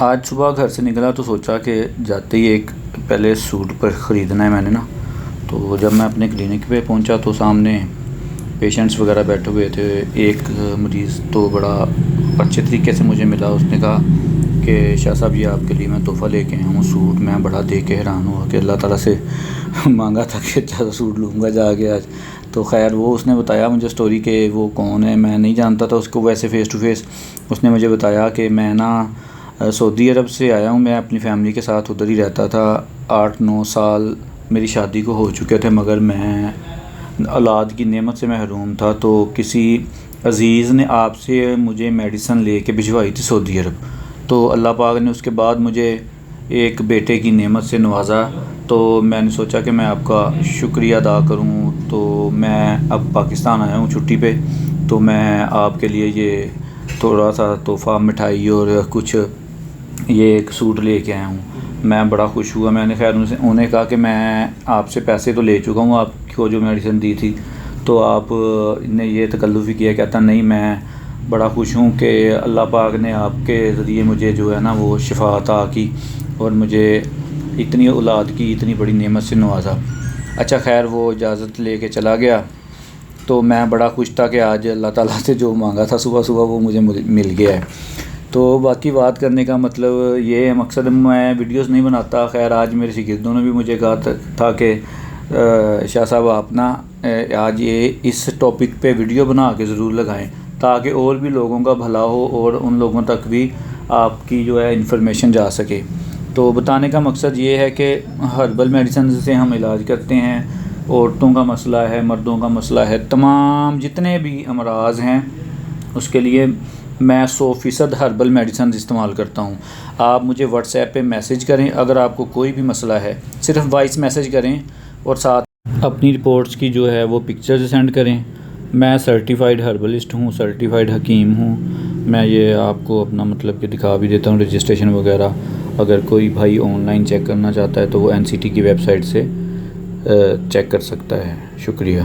آج صبح گھر سے نکلا تو سوچا کہ جاتے ہی ایک پہلے سوٹ پر خریدنا ہے میں نے نا. تو جب میں اپنے کلینک پہ پہنچا تو سامنے پیشنٹس وغیرہ بیٹھے ہوئے تھے. ایک مریض تو بڑا اچھے طریقے سے مجھے ملا. اس نے کہا کہ شاہ صاحب یہ آپ کے لیے میں تحفہ لے کے آیا ہوں سوٹ. میں بڑا دیکھ کے حیران ہوا کہ اللہ تعالیٰ سے مانگا تھا کہ اچھا سوٹ لوں گا جا کے آج. تو خیر وہ اس نے بتایا مجھے سٹوری کہ وہ کون ہے. میں نہیں جانتا تھا اس کو ویسے فیس ٹو فیس. اس نے مجھے بتایا کہ میں نا سعودی عرب سے آیا ہوں. میں اپنی فیملی کے ساتھ ادھر ہی رہتا تھا. 8-9 سال میری شادی کو ہو چکے تھے مگر میں اولاد کی نعمت سے محروم تھا. تو کسی عزیز نے آپ سے مجھے میڈیسن لے کے بھجوائی تھی سعودی عرب. تو اللہ پاک نے اس کے بعد مجھے ایک بیٹے کی نعمت سے نوازا. تو میں نے سوچا کہ میں آپ کا شکریہ ادا کروں. تو میں اب پاکستان آیا ہوں چھٹی پہ. تو میں آپ کے لیے یہ تھوڑا سا تحفہ مٹھائی اور کچھ یہ ایک سوٹ لے کے آیا ہوں. میں بڑا خوش ہوا. میں نے خیر انہوں نے کہا کہ میں آپ سے پیسے تو لے چکا ہوں آپ کو جو میڈیسن دی تھی. تو آپ نے یہ تکلف ہی کیا. کہتا نہیں میں بڑا خوش ہوں کہ اللہ پاک نے آپ کے ذریعے مجھے جو ہے نا وہ شفا عطا کی اور مجھے اتنی اولاد کی اتنی بڑی نعمت سے نوازا. اچھا خیر وہ اجازت لے کے چلا گیا. تو میں بڑا خوش تھا کہ آج اللہ تعالیٰ سے جو مانگا تھا صبح صبح وہ مجھے مل گیا ہے. تو باقی بات کرنے کا مطلب یہ ہے مقصد میں ویڈیوز نہیں بناتا. خیر آج میرے شاگردوں نے بھی مجھے کہا تھا کہ شاہ صاحب آپ نا آج یہ اس ٹاپک پہ ویڈیو بنا کے ضرور لگائیں تاکہ اور بھی لوگوں کا بھلا ہو اور ان لوگوں تک بھی آپ کی جو ہے انفارمیشن جا سکے. تو بتانے کا مقصد یہ ہے کہ ہربل میڈیسن سے ہم علاج کرتے ہیں. عورتوں کا مسئلہ ہے, مردوں کا مسئلہ ہے, تمام جتنے بھی امراض ہیں اس کے لیے میں 100% ہربل میڈیسن استعمال کرتا ہوں. آپ مجھے واٹس ایپ پہ میسج کریں اگر آپ کو کوئی بھی مسئلہ ہے. صرف وائس میسج کریں اور ساتھ اپنی رپورٹس کی جو ہے وہ پکچرز سینڈ کریں. میں سرٹیفائیڈ ہربلسٹ ہوں, سرٹیفائیڈ حکیم ہوں. میں یہ آپ کو اپنا مطلب کہ دکھا بھی دیتا ہوں رجسٹریشن وغیرہ. اگر کوئی بھائی آن لائن چیک کرنا چاہتا ہے تو وہ NCT کی ویب سائٹ سے چیک کر سکتا ہے. شکریہ.